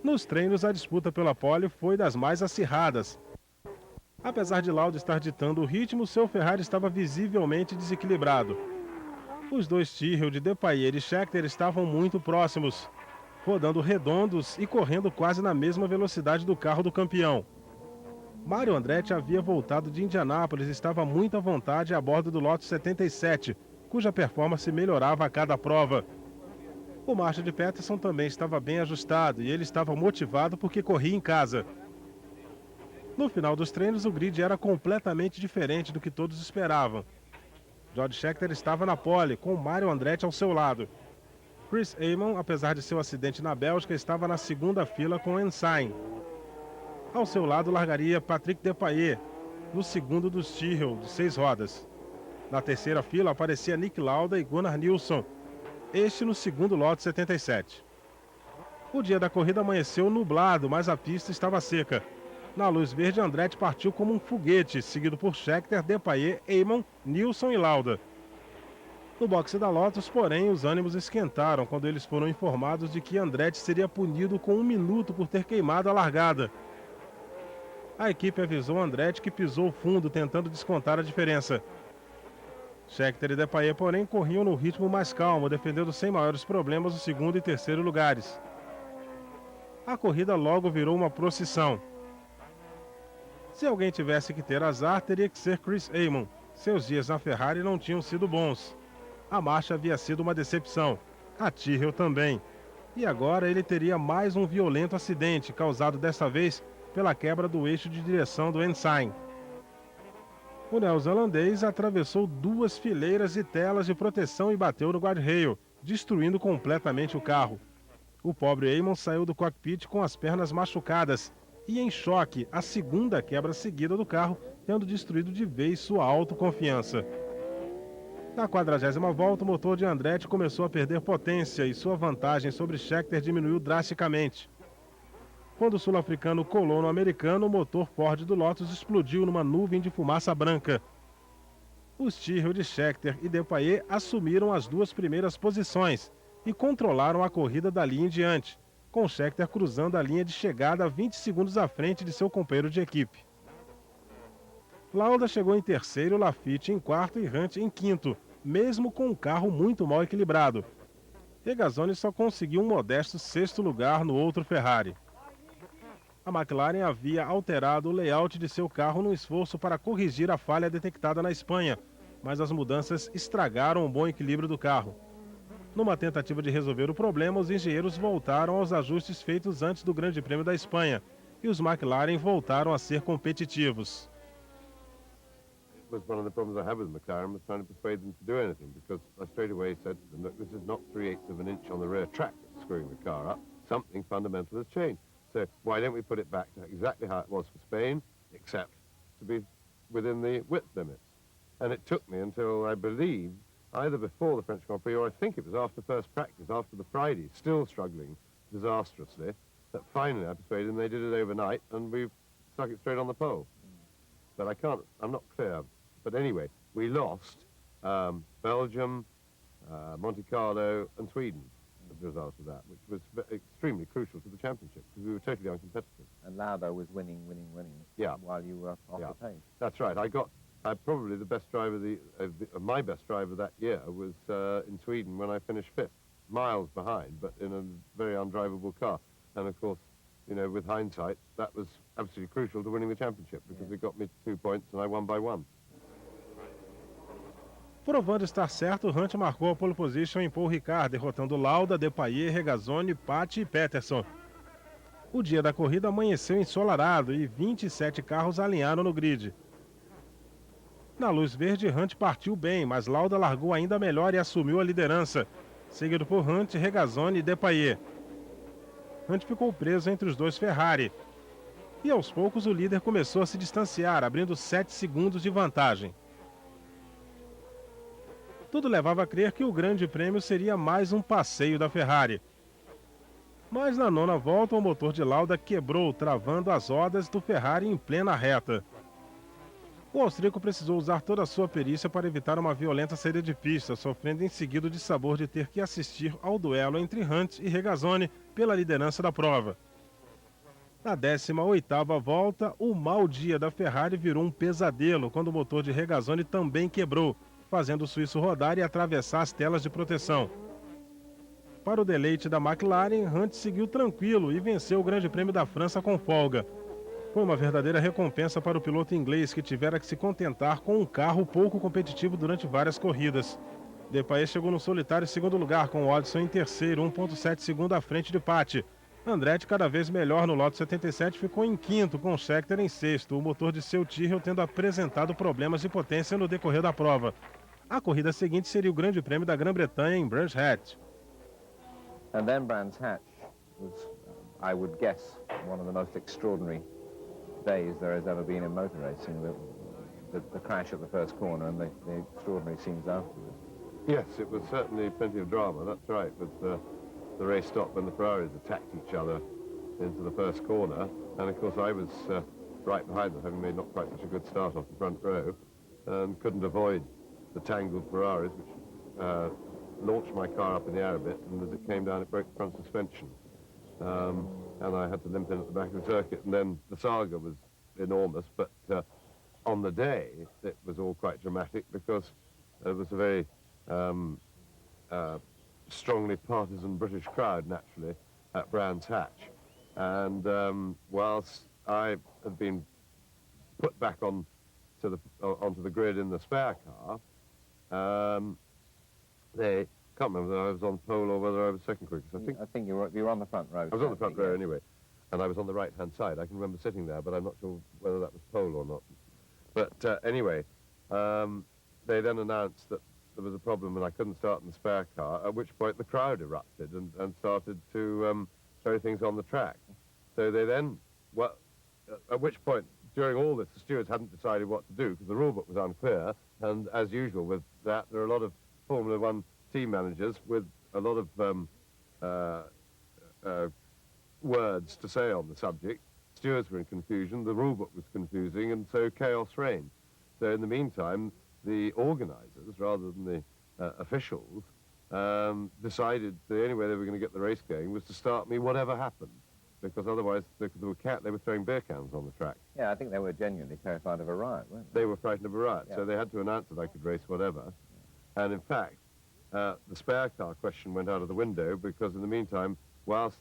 Nos treinos, a disputa pela pole foi das mais acirradas. Apesar de Lauda estar ditando o ritmo, seu Ferrari estava visivelmente desequilibrado. Os dois Tyrrell de Depailler e Scheckter estavam muito próximos, rodando redondos e correndo quase na mesma velocidade do carro do campeão. Mario Andretti havia voltado de Indianápolis e estava muito à vontade a bordo do Lotus 77, cuja performance melhorava a cada prova. O Marshall de Peterson também estava bem ajustado e ele estava motivado porque corria em casa. No final dos treinos, o grid era completamente diferente do que todos esperavam. George Scheckter estava na pole, com Mario Andretti ao seu lado. Chris Amon, apesar de seu acidente na Bélgica, estava na segunda fila com Ensign. Ao seu lado largaria Patrick Depailler, no segundo dos Tyrrell, de 6 rodas. Na terceira fila aparecia Nick Lauda e Gunnar Nilsson, este no segundo Lotus 77. O dia da corrida amanheceu nublado, mas a pista estava seca. Na luz verde, Andretti partiu como um foguete, seguido por Scheckter, Depailler, Amon, Nilsson e Lauda. No boxe da Lotus, porém, os ânimos esquentaram quando eles foram informados de que Andretti seria punido com 1 minuto por ter queimado a largada. A equipe avisou Andretti que pisou fundo, tentando descontar a diferença. Scheckter e Depailler, porém, corriam no ritmo mais calmo, defendendo sem maiores problemas o segundo e terceiro lugares. A corrida logo virou uma procissão. Se alguém tivesse que ter azar, teria que ser Chris Amon. Seus dias na Ferrari não tinham sido bons. A marcha havia sido uma decepção. A Tyrrell também. E agora ele teria mais um violento acidente, causado desta vez pela quebra do eixo de direção do Ensign. O neozelandês atravessou 2 fileiras de telas de proteção e bateu no guardrail, destruindo completamente o carro. O pobre Amon saiu do cockpit com as pernas machucadas e em choque, a segunda quebra seguida do carro, tendo destruído de vez sua autoconfiança. Na 40ª volta, o motor de Andretti começou a perder potência e sua vantagem sobre Scheckter diminuiu drasticamente. Quando o sul-africano colou no americano, o motor Ford do Lotus explodiu numa nuvem de fumaça branca. Os Tyrrell de Scheckter e Depailler assumiram as 2 primeiras posições e controlaram a corrida dali em diante, com Scheckter cruzando a linha de chegada 20 segundos à frente de seu companheiro de equipe. Lauda chegou em terceiro, Laffite em quarto e Hunt em quinto, mesmo com um carro muito mal equilibrado. Regazzoni só conseguiu um modesto 6º lugar no outro Ferrari. A McLaren havia alterado o layout de seu carro no esforço para corrigir a falha detectada na Espanha, mas as mudanças estragaram o bom equilíbrio do carro. Numa tentativa de resolver o problema, os engenheiros voltaram aos ajustes feitos antes do Grande Prêmio da Espanha e os McLaren voltaram a ser competitivos. Was one of the problems I had with McLaren was trying to persuade them to do anything, because I straight away said to them, look, this is not 3/8 of an inch on the rear track that's screwing the car up. Something fundamental has changed. So why don't we put it back to exactly how it was for Spain, except to be within the width limits? And it took me until, I believe, either before the French Grand Prix or I think it was after first practice, after the Friday, still struggling disastrously, that finally I persuaded them they did it overnight and we stuck it straight on the pole. But I'm not clear. But anyway, we lost Belgium, Monte Carlo and Sweden as a result of that, which was extremely crucial to the championship because we were totally uncompetitive. And Lauda was winning, yeah, while you were off the pace. That's right. I probably the best driver, my best driver that year was in Sweden when I finished 5th, miles behind, but in a very undrivable car. And of course, you know, with hindsight, that was absolutely crucial to winning the championship because it got me 2 points and I won by 1. Provando estar certo, Hunt marcou a pole position em Paul Ricard, derrotando Lauda, Depailler, Regazzoni, Paty e Peterson. O dia da corrida amanheceu ensolarado e 27 carros alinharam no grid. Na luz verde, Hunt partiu bem, mas Lauda largou ainda melhor e assumiu a liderança, seguido por Hunt, Regazzoni e Depailler. Hunt ficou preso entre os 2 Ferrari. E aos poucos o líder começou a se distanciar, abrindo 7 segundos de vantagem. Tudo levava a crer que o Grande Prêmio seria mais um passeio da Ferrari. Mas na 9ª volta o motor de Lauda quebrou, travando as rodas do Ferrari em plena reta. O austríaco precisou usar toda a sua perícia para evitar uma violenta saída de pista, sofrendo em seguida o dissabor de ter que assistir ao duelo entre Hunt e Regazzoni pela liderança da prova. Na 18ª volta, o mau dia da Ferrari virou um pesadelo quando o motor de Regazzoni também quebrou, fazendo o suíço rodar e atravessar as telas de proteção. Para o deleite da McLaren, Hunt seguiu tranquilo e venceu o Grande Prêmio da França com folga. Foi uma verdadeira recompensa para o piloto inglês que tivera que se contentar com um carro pouco competitivo durante várias corridas. Depailler chegou no solitário segundo lugar com Watson em terceiro, 1,7 segundos à frente de Paty. Andretti, cada vez melhor no Loto 77, ficou em quinto, com Scheckter em sexto, o motor de seu Tyrrell tendo apresentado problemas de potência no decorrer da prova. A corrida seguinte seria o Grande Prêmio da Grã-Bretanha em Brands Hatch. And then Brands Hatch was, I would guess, one of the most extraordinary days there has ever been in motor racing. The crash at the first corner and the extraordinary scenes afterwards. Yes, it was certainly plenty of drama, that's right, but the race stopped when the Ferraris attacked each other into the first corner, and of course I was right behind them, having made not quite such a good start off the front row, and couldn't avoid the tangled Ferraris, which launched my car up in the air a bit, and as it came down it broke the front suspension. And I had to limp in at the back of the circuit, and then the saga was enormous, but on the day it was all quite dramatic because it was a very strongly partisan British crowd, naturally, at Brands Hatch. And whilst I had been put back onto the grid in the spare car, they can't remember whether I was on pole or whether I was second quickest. I think you were on the front row. I was on the front row anyway, and I was on the right-hand side. I can remember sitting there, but I'm not sure whether that was pole or not. But anyway, they then announced that there was a problem and I couldn't start in the spare car, at which point the crowd erupted and started to throw things on the track. So they then, well, at which point, during all this, the stewards hadn't decided what to do because the rule book was unclear, and as usual with that, there are a lot of Formula One team managers with a lot of words to say on the subject. Stewards were in confusion, the rule book was confusing, and so chaos reigned. So in the meantime, the organisers, rather than the officials, decided the only way they were going to get the race going was to start me whatever happened, because otherwise they were throwing beer cans on the track. Yeah, I think they were genuinely terrified of a riot, weren't they? They were frightened of a riot, Yeah. so they had to announce that I could race whatever. And in fact, the spare car question went out of the window because in the meantime, whilst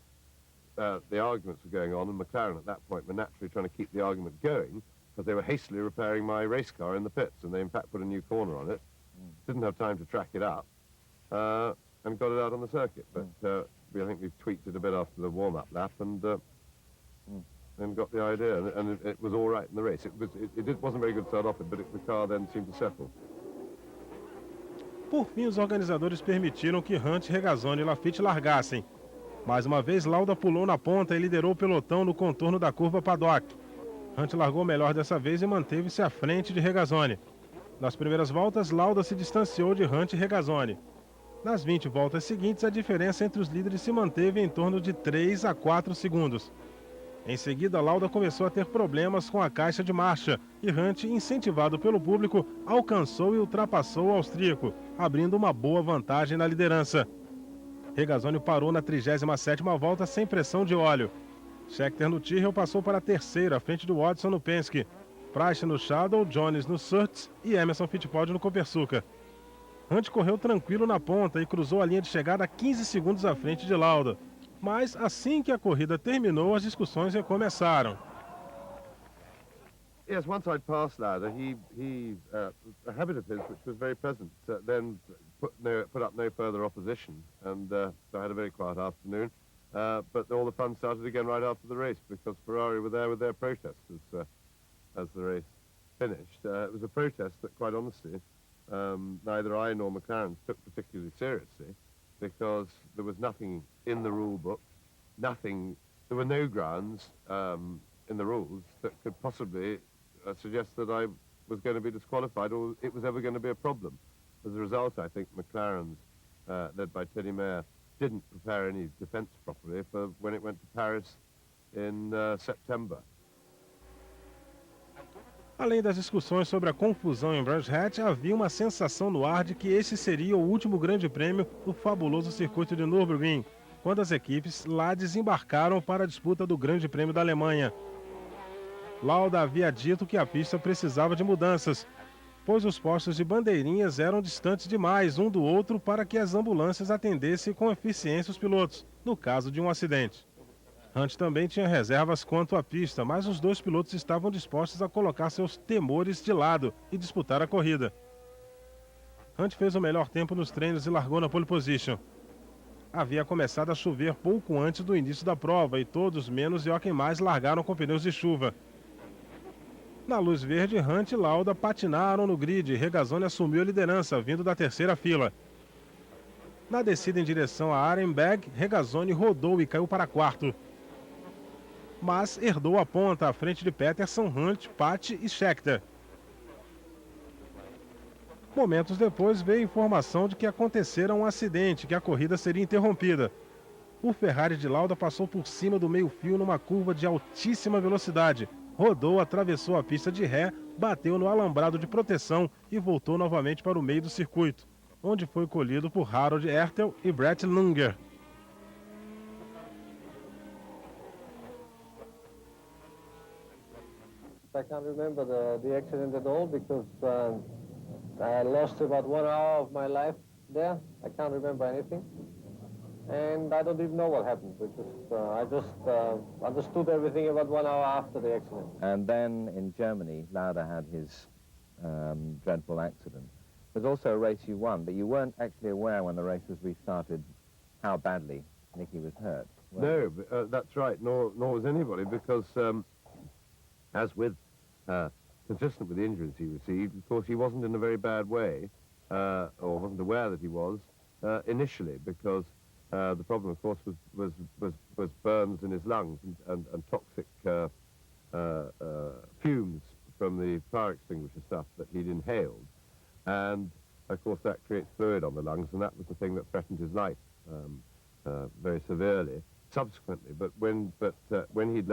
the arguments were going on, and McLaren at that point were naturally trying to keep the argument going, because they were hastily repairing my race car in the pits, and they in fact put a new corner on it. Didn't have time to track it up, and got it out on the circuit. But I think we tweaked it a bit after the warm-up lap, and got the idea, and it was all right in the race. It wasn't very good to start off with, but the car then seemed to settle. Por fim, os organizadores permitiram que Hunt, Regazzoni e Laffite largassem. Mais uma vez, Lauda pulou na ponta e liderou o pelotão no contorno da curva Paddock. Hunt largou melhor dessa vez e manteve-se à frente de Regazzoni. Nas primeiras voltas, Lauda se distanciou de Hunt e Regazzoni. Nas 20 voltas seguintes, a diferença entre os líderes se manteve em torno de 3 a 4 segundos. Em seguida, Lauda começou a ter problemas com a caixa de marcha e Hunt, incentivado pelo público, alcançou e ultrapassou o austríaco, abrindo uma boa vantagem na liderança. Regazzoni parou na 37ª volta sem pressão de óleo. Scheckter no Tyrrell passou para a terceira, à frente do Watson no Penske. Price no Shadow, Jones no Surtees e Emerson Fittipaldi no Copersucar. Hunt correu tranquilo na ponta e cruzou a linha de chegada 15 segundos à frente de Lauda. Mas assim que a corrida terminou, as discussões recomeçaram. Yes, once I'd passed Lauda, a habit of his, which was very pleasant, then put up no further opposition, and so I had a very quiet afternoon. But all the fun started again right after the race, because Ferrari were there with their protest as the race finished. It was a protest that, quite honestly, neither I nor McLaren took particularly seriously, because there was nothing in the rule book, there were no grounds in the rules that could possibly suggest that I was going to be disqualified or it was ever going to be a problem. As a result, I think McLaren's, led by Teddy Mayer, didn't prepare any defence properly for when it went to Paris in September. Além das discussões sobre a confusão em Brands Hatch, havia uma sensação no ar de que esse seria o último grande prêmio do fabuloso circuito de Nürburgring. quando as equipes lá desembarcaram para a disputa do Grande Prêmio da Alemanha. Lauda havia dito que a pista precisava de mudanças, pois os postos de bandeirinhas eram distantes demais um do outro para que as ambulâncias atendessem com eficiência os pilotos, no caso de um acidente. Hunt também tinha reservas quanto à pista, mas os dois pilotos estavam dispostos a colocar seus temores de lado e disputar a corrida. Hunt fez o melhor tempo nos treinos e largou na pole position. Havia começado a chover pouco antes do início da prova e todos, menos Jochen Mass, largaram com pneus de chuva. Na luz verde, Hunt e Lauda patinaram no grid e Regazzoni assumiu a liderança, vindo da terceira fila. Na descida em direção a Arenberg, Regazzoni rodou e caiu para quarto. Mas herdou a ponta à frente de Peterson, Hunt, Paty e Scheckter. Momentos depois veio a informação de que acontecera um acidente, que a corrida seria interrompida. O Ferrari de Lauda passou por cima do meio-fio numa curva de altíssima velocidade. Rodou, atravessou a pista de ré, bateu no alambrado de proteção e voltou novamente para o meio do circuito, onde foi colhido por Harold Ertel e Brett Lunger. I can't remember the accident at all because I lost about 1 hour of my life there. I can't remember anything. And I don't even know what happened because I just understood everything about 1 hour after the accident. And then in Germany, Lauda had his dreadful accident. There's also a race you won, but you weren't actually aware when the race was restarted how badly Nicky was hurt. No, that's right, nor was anybody, because as with, consistent with the injuries he received, of course he wasn't in a very bad way, or wasn't aware that he was, initially, because the problem, of course, was burns in his lungs and toxic fumes from the fire extinguisher stuff that he'd inhaled. And, of course, that creates fluid on the lungs, and that was the thing that threatened his life very severely subsequently. But when he'd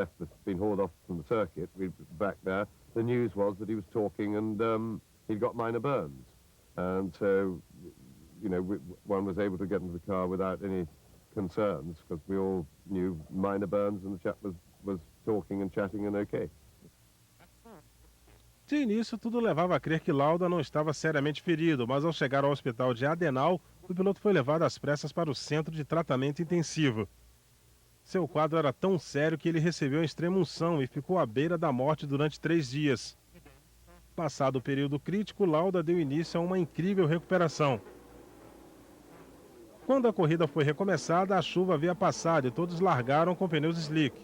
been hauled off from the circuit, back there, the news was that he was talking and he'd got minor burns. And so, you know, one was able to get into the car without any concerns, because we all knew minor burns and the chap was talking and chatting and okay. De início, tudo levava a crer que Lauda não estava seriamente ferido, mas ao chegar ao hospital de Adenau, o piloto foi levado às pressas para o centro de tratamento intensivo. Seu quadro era tão sério que ele recebeu a extrema-unção e ficou à beira da morte durante 3 dias. Passado o período crítico, Lauda deu início a uma incrível recuperação. Quando a corrida foi recomeçada, a chuva havia passado e todos largaram com pneus slick.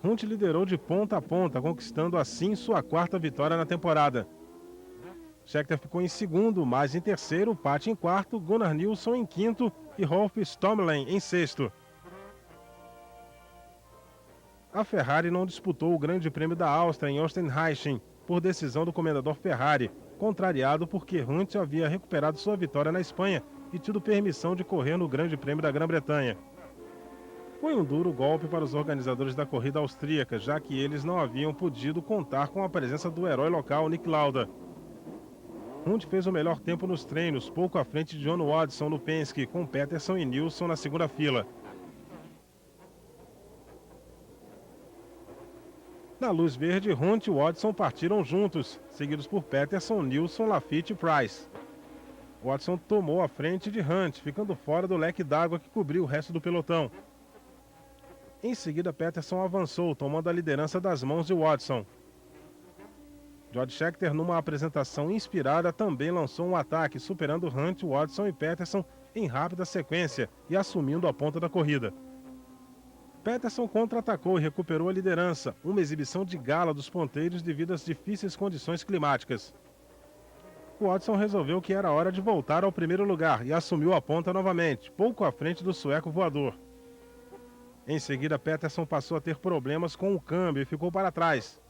Hunt liderou de ponta a ponta, conquistando assim sua 4ª vitória na temporada. Scheckter ficou em segundo, Mass em terceiro, Paty em quarto, Gunnar Nilsson em quinto e Rolf Stommelin em sexto. A Ferrari não disputou o Grande Prêmio da Áustria em Österreich por decisão do comendador Ferrari, contrariado porque Hunt havia recuperado sua vitória na Espanha e tido permissão de correr no Grande Prêmio da Grã-Bretanha. Foi um duro golpe para os organizadores da corrida austríaca, já que eles não haviam podido contar com a presença do herói local, Nick Lauda. Hunt fez o melhor tempo nos treinos, pouco à frente de John Watson no Penske, com Peterson e Nilsson na segunda fila. Na luz verde, Hunt e Watson partiram juntos, seguidos por Peterson, Nilsson, Laffite e Price. Watson tomou a frente de Hunt, ficando fora do leque d'água que cobriu o resto do pelotão. Em seguida, Peterson avançou, tomando a liderança das mãos de Watson. George Scheckter, numa apresentação inspirada, também lançou um ataque, superando Hunt, Watson e Peterson em rápida sequência e assumindo a ponta da corrida. Peterson contra-atacou e recuperou a liderança, uma exibição de gala dos ponteiros devido às difíceis condições climáticas. Watson resolveu que era hora de voltar ao primeiro lugar e assumiu a ponta novamente, pouco à frente do sueco voador. Em seguida, Peterson passou a ter problemas com o câmbio e ficou para trás.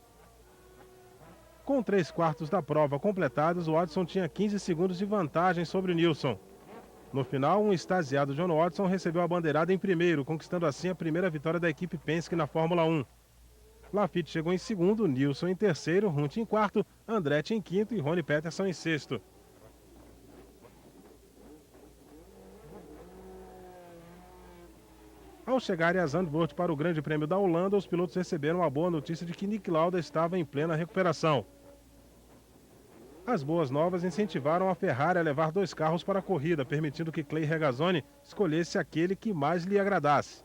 Com 3/4 da prova completados, Watson tinha 15 segundos de vantagem sobre Nilsson. No final, um extasiado John Watson recebeu a bandeirada em primeiro, conquistando assim a primeira vitória da equipe Penske na Fórmula 1. Laffite chegou em segundo, Nilsson em terceiro, Hunt em quarto, Andretti em quinto e Ronnie Peterson em sexto. Ao chegarem a Zandvoort para o Grande Prêmio da Holanda, os pilotos receberam a boa notícia de que Nick Lauda estava em plena recuperação. As boas novas incentivaram a Ferrari a levar 2 carros para a corrida, permitindo que Clay Regazzoni escolhesse aquele que mais lhe agradasse.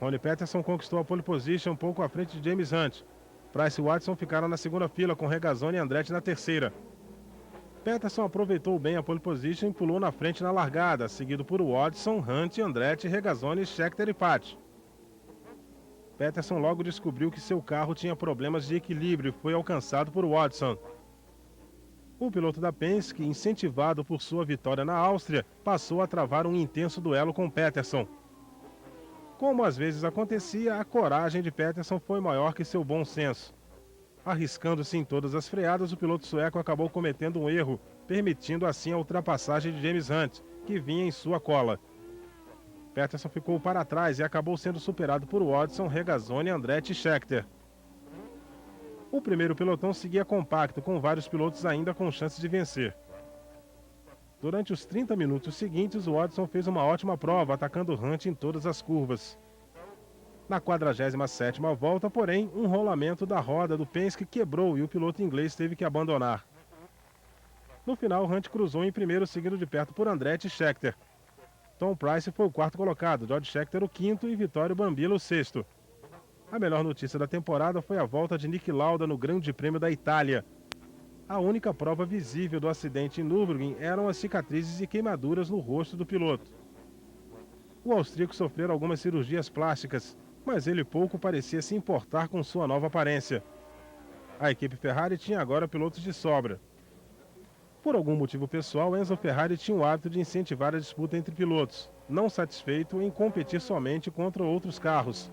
Ronnie Peterson conquistou a pole position um pouco à frente de James Hunt. Price e Watson ficaram na segunda fila, com Regazzoni e Andretti na terceira. Peterson aproveitou bem a pole position e pulou na frente na largada, seguido por Watson, Hunt, Andretti, Regazzoni, Scheckter e Paty. Peterson logo descobriu que seu carro tinha problemas de equilíbrio e foi alcançado por Watson. O piloto da Penske, incentivado por sua vitória na Áustria, passou a travar um intenso duelo com Peterson. Como às vezes acontecia, a coragem de Peterson foi maior que seu bom senso. Arriscando-se em todas as freadas, o piloto sueco acabou cometendo um erro, permitindo assim a ultrapassagem de James Hunt, que vinha em sua cola. Peterson ficou para trás e acabou sendo superado por Watson, Regazzoni, Andretti e Scheckter. O primeiro pelotão seguia compacto, com vários pilotos ainda com chances de vencer. Durante os 30 minutos seguintes, o Watson fez uma ótima prova, atacando Hunt em todas as curvas. Na 47ª volta, porém, um rolamento da roda do Penske quebrou e o piloto inglês teve que abandonar. No final, Hunt cruzou em primeiro, seguido de perto por Andretti e Scheckter. Tom Price foi o quarto colocado, George Scheckter o quinto e Vittorio Brambilla o sexto. A melhor notícia da temporada foi a volta de Nick Lauda no Grande Prêmio da Itália. A única prova visível do acidente em Nürburgring eram as cicatrizes e queimaduras no rosto do piloto. O austríaco sofreu algumas cirurgias plásticas, mas ele pouco parecia se importar com sua nova aparência. A equipe Ferrari tinha agora pilotos de sobra. Por algum motivo pessoal, Enzo Ferrari tinha o hábito de incentivar a disputa entre pilotos, não satisfeito em competir somente contra outros carros.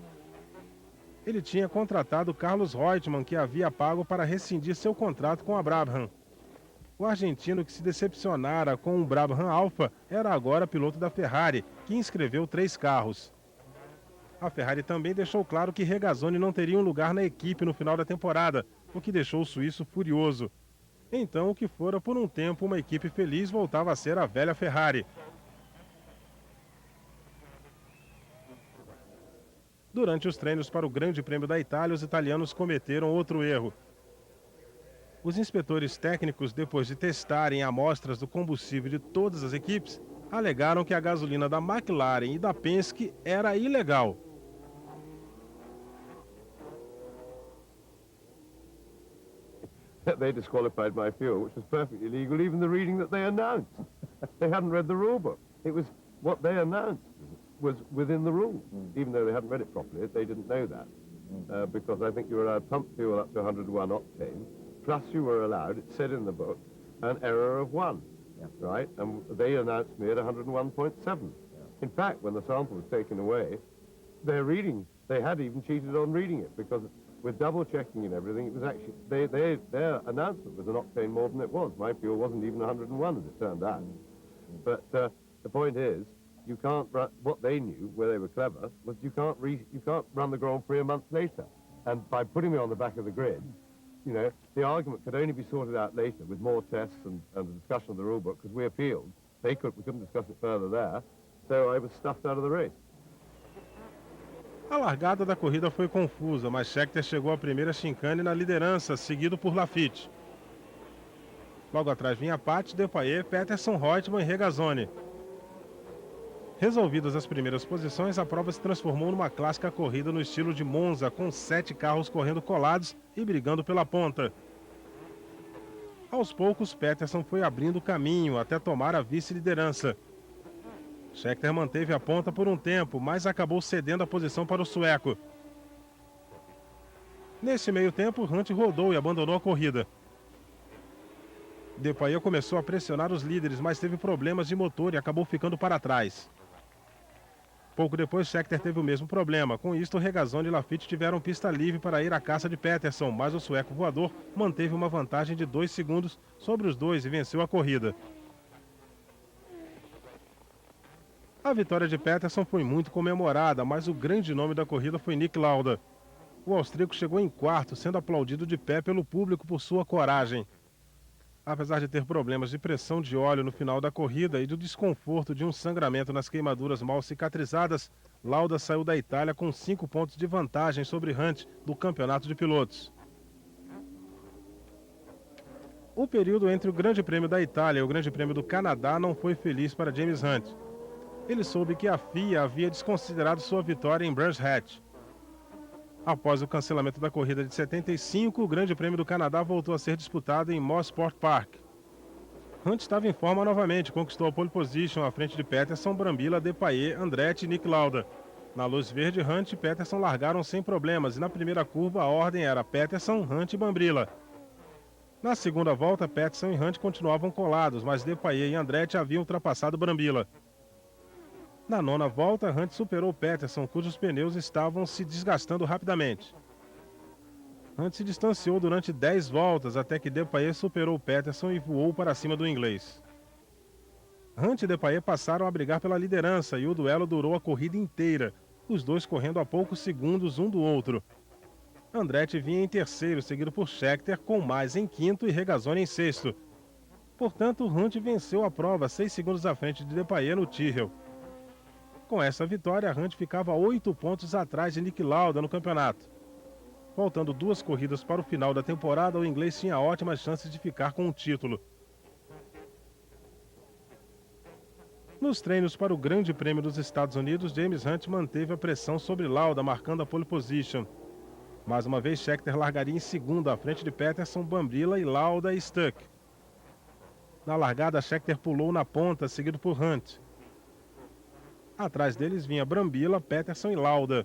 Ele tinha contratado Carlos Reutemann, que havia pago para rescindir seu contrato com a Brabham. O argentino que se decepcionara com o Brabham Alfa era agora piloto da Ferrari, que inscreveu 3 carros. A Ferrari também deixou claro que Regazzoni não teria um lugar na equipe no final da temporada, o que deixou o suíço furioso. Então, o que fora por um tempo uma equipe feliz voltava a ser a velha Ferrari. Durante os treinos para o Grande Prêmio da Itália, os italianos cometeram outro erro. Os inspetores técnicos, depois de testarem amostras do combustível de todas as equipes, alegaram que a gasolina da McLaren e da Penske era ilegal. They disqualified my fuel, which was perfectly legal, even the reading that they announced. They hadn't read the rule book. It was what they announced was within the rules. Even though they hadn't read it properly, they didn't know that. Because I think you were allowed pump fuel up to 101 octane, plus you were allowed, it said in the book, an error of 1, right? And they announced me at 101.7. In fact, when the sample was taken away, their reading, they had even cheated on reading it, because with double checking and everything, it was actually, their announcement was an octane more than it was. My fuel wasn't even 101, as it turned out. But the point is, you can't run, what they knew, where they were clever, was you can't run the Grand Prix a month later. And by putting me on the back of the grid, you know, the argument could only be sorted out later with more tests and a discussion of the rule book, because we appealed. We couldn't discuss it further there, so I was stuffed out of the race. A largada da corrida foi confusa, mas Scheckter chegou à primeira chicane na liderança, seguido por Laffite. Logo atrás vinha Paty, Depailler, Peterson, Reutemann e Regazzoni. Resolvidas as primeiras posições, a prova se transformou numa clássica corrida no estilo de Monza, com 7 carros correndo colados e brigando pela ponta. Aos poucos, Peterson foi abrindo caminho até tomar a vice-liderança. Scheckter manteve a ponta por um tempo, mas acabou cedendo a posição para o sueco. Nesse meio tempo, Hunt rodou e abandonou a corrida. Depailler começou a pressionar os líderes, mas teve problemas de motor e acabou ficando para trás. Pouco depois, Scheckter teve o mesmo problema. Com isto, Regazzoni e Laffite tiveram pista livre para ir à caça de Peterson, mas o sueco voador manteve uma vantagem de 2 segundos sobre os dois e venceu a corrida. A vitória de Peterson foi muito comemorada, mas o grande nome da corrida foi Nick Lauda. O austríaco chegou em quarto, sendo aplaudido de pé pelo público por sua coragem. Apesar de ter problemas de pressão de óleo no final da corrida e do desconforto de um sangramento nas queimaduras mal cicatrizadas, Lauda saiu da Itália com 5 pontos de vantagem sobre Hunt do campeonato de pilotos. O período entre o Grande Prêmio da Itália e o Grande Prêmio do Canadá não foi feliz para James Hunt. Ele soube que a FIA havia desconsiderado sua vitória em Brands Hatch. Após o cancelamento da corrida de 75, o Grande Prêmio do Canadá voltou a ser disputado em Mosport Park. Hunt estava em forma novamente, conquistou a pole position à frente de Peterson, Brambilla, Depailler, Andretti e Nick Lauda. Na luz verde, Hunt e Peterson largaram sem problemas e na primeira curva a ordem era Peterson, Hunt e Brambilla. Na segunda volta, Peterson e Hunt continuavam colados, mas Depailler e Andretti haviam ultrapassado Brambilla. Na nona volta, Hunt superou Peterson, cujos pneus estavam se desgastando rapidamente. Hunt se distanciou durante 10 voltas, até que Depailler superou Peterson e voou para cima do inglês. Hunt e Depailler passaram a brigar pela liderança e o duelo durou a corrida inteira, os dois correndo a poucos segundos um do outro. Andretti vinha em terceiro, seguido por Scheckter, com mais em quinto e Regazzoni em sexto. Portanto, Hunt venceu a prova 6 segundos à frente de Depailler no Tyrrell. Com essa vitória, Hunt ficava 8 pontos atrás de Nick Lauda no campeonato. Faltando 2 corridas para o final da temporada, o inglês tinha ótimas chances de ficar com o título. Nos treinos para o Grande Prêmio dos Estados Unidos, James Hunt manteve a pressão sobre Lauda, marcando a pole position. Mais uma vez, Scheckter largaria em segundo, à frente de Peterson, Brambilla e Lauda e Stuck. Na largada, Scheckter pulou na ponta, seguido por Hunt. Atrás deles vinha Brambilla, Peterson e Lauda.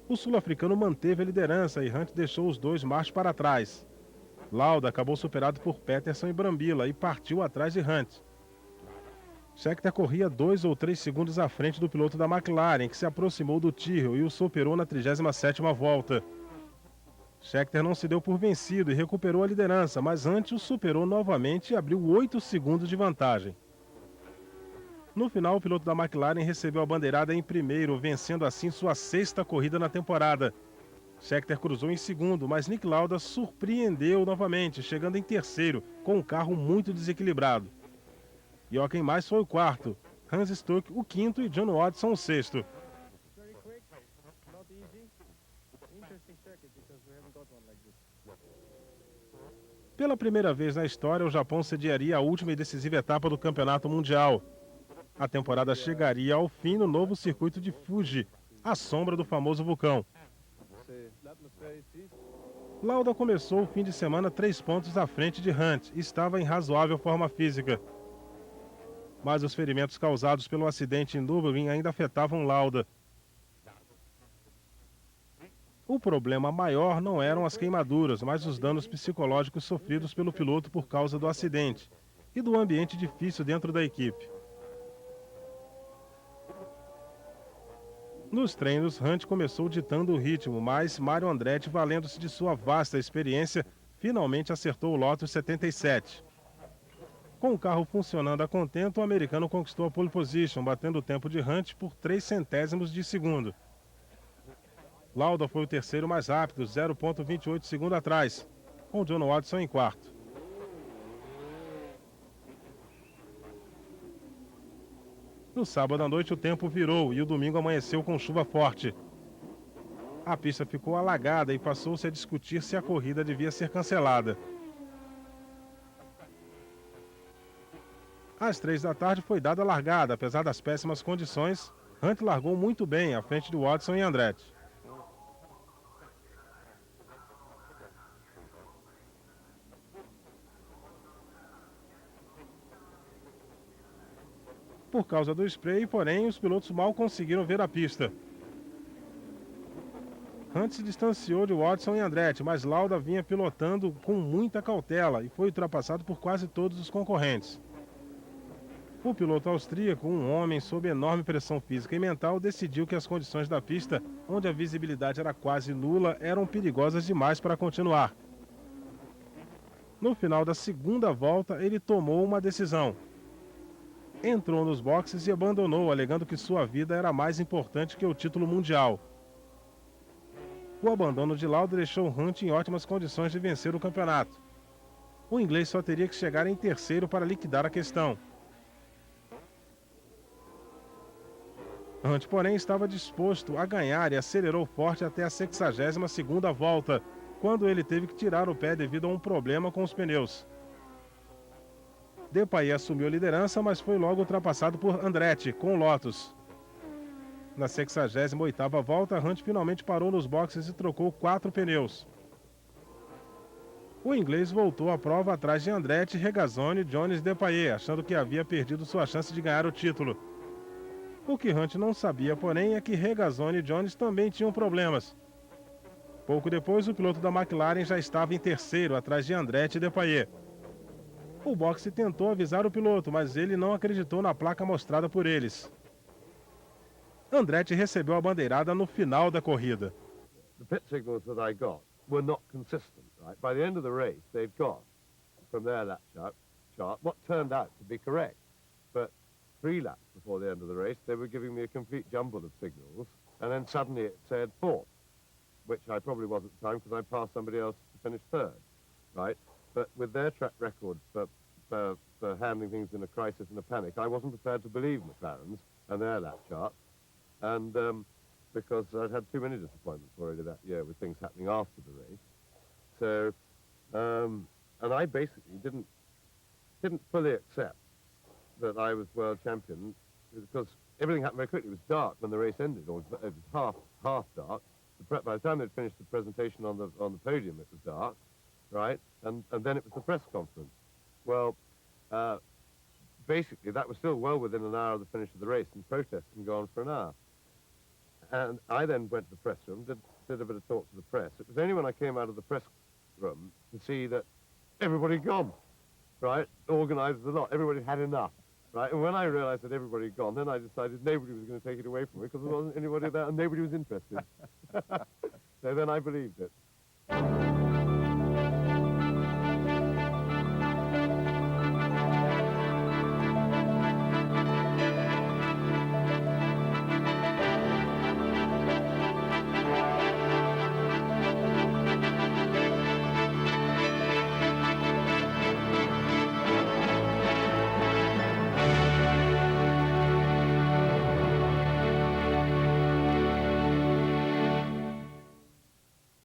O sul-africano manteve a liderança e Hunt deixou os dois marchos para trás. Lauda acabou superado por Peterson e Brambilla e partiu atrás de Hunt. Scheckter corria 2 ou 3 segundos à frente do piloto da McLaren, que se aproximou do Tyrrell e o superou na 37ª volta. Scheckter não se deu por vencido e recuperou a liderança, mas Hunt o superou novamente e abriu 8 segundos de vantagem. No final, o piloto da McLaren recebeu a bandeirada em primeiro, vencendo assim sua 6ª corrida na temporada. Scheckter cruzou em segundo, mas Nick Lauda surpreendeu novamente, chegando em terceiro, com um carro muito desequilibrado. Jochen Mass foi o quarto, Hans Stuck o quinto e John Watson o sexto. Pela primeira vez na história, o Japão sediaria a última e decisiva etapa do Campeonato Mundial. A temporada chegaria ao fim no novo circuito de Fuji, à sombra do famoso vulcão. Lauda começou o fim de semana 3 pontos à frente de Hunt e estava em razoável forma física. Mas os ferimentos causados pelo acidente em Nürburgring ainda afetavam Lauda. O problema maior não eram as queimaduras, mas os danos psicológicos sofridos pelo piloto por causa do acidente e do ambiente difícil dentro da equipe. Nos treinos, Hunt começou ditando o ritmo, mas Mario Andretti, valendo-se de sua vasta experiência, finalmente acertou o Lotus 77. Com o carro funcionando a contento, o americano conquistou a pole position, batendo o tempo de Hunt por 3 centésimos de segundo. Lauda foi o terceiro mais rápido, 0,28 segundos atrás, com John Watson em quarto. No sábado à noite o tempo virou e o domingo amanheceu com chuva forte. A pista ficou alagada e passou-se a discutir se a corrida devia ser cancelada. Às 3 da tarde foi dada a largada, apesar das péssimas condições. Hunt largou muito bem à frente de Watson e Andretti. Por causa do spray, porém, os pilotos mal conseguiram ver a pista. Hunt se distanciou de Watson e Andretti, mas Lauda vinha pilotando com muita cautela e foi ultrapassado por quase todos os concorrentes. O piloto austríaco, um homem sob enorme pressão física e mental, decidiu que as condições da pista, onde a visibilidade era quase nula, eram perigosas demais para continuar. No final da segunda volta, ele tomou uma decisão. Entrou nos boxes e abandonou, alegando que sua vida era mais importante que o título mundial. O abandono de Lauda deixou Hunt em ótimas condições de vencer o campeonato. O inglês só teria que chegar em terceiro para liquidar a questão. Hunt, porém, estava disposto a ganhar e acelerou forte até a 62ª volta, quando ele teve que tirar o pé devido a um problema com os pneus. Depailler assumiu a liderança, mas foi logo ultrapassado por Andretti, com o Lotus. Na 68ª volta, Hunt finalmente parou nos boxes e trocou 4 pneus. O inglês voltou à prova atrás de Andretti, Regazzoni, Jones e Depailler, achando que havia perdido sua chance de ganhar o título. O que Hunt não sabia, porém, é que Regazzoni e Jones também tinham problemas. Pouco depois, o piloto da McLaren já estava em terceiro, atrás de Andretti e Depailler. O boxe tentou avisar o piloto, mas ele não acreditou na placa mostrada por eles. Andretti recebeu a bandeirada no final da corrida. The pit signals that I got were not consistent, right? By the end of the race, they'd got, from their lap chart, what turned out to be correct. But 3 laps before the end of the race, they were giving me a complete jumble of signals, and then suddenly it said 4th, which I probably was at the time because I passed somebody else to finish 3rd, right? But with their track record for handling things in a crisis and a panic, I wasn't prepared to believe McLaren's and their lap charts, and because I'd had too many disappointments already that year with things happening after the race. So, and I basically didn't fully accept that I was world champion because everything happened very quickly. It was dark when the race ended, or it was half dark. By the time they'd finished the presentation on the podium, it was dark, right? And then it was the press conference. Well, basically that was still well within an hour of the finish of the race, and protest can go on for an hour. And I then went to the press room, did a bit of talk to the press. It was only when I came out of the press room to see that everybody had gone, right? Organisers a lot, everybody had enough, right? And when I realised that everybody had gone, then I decided nobody was going to take it away from me because there wasn't anybody there and nobody was interested. So then I believed it.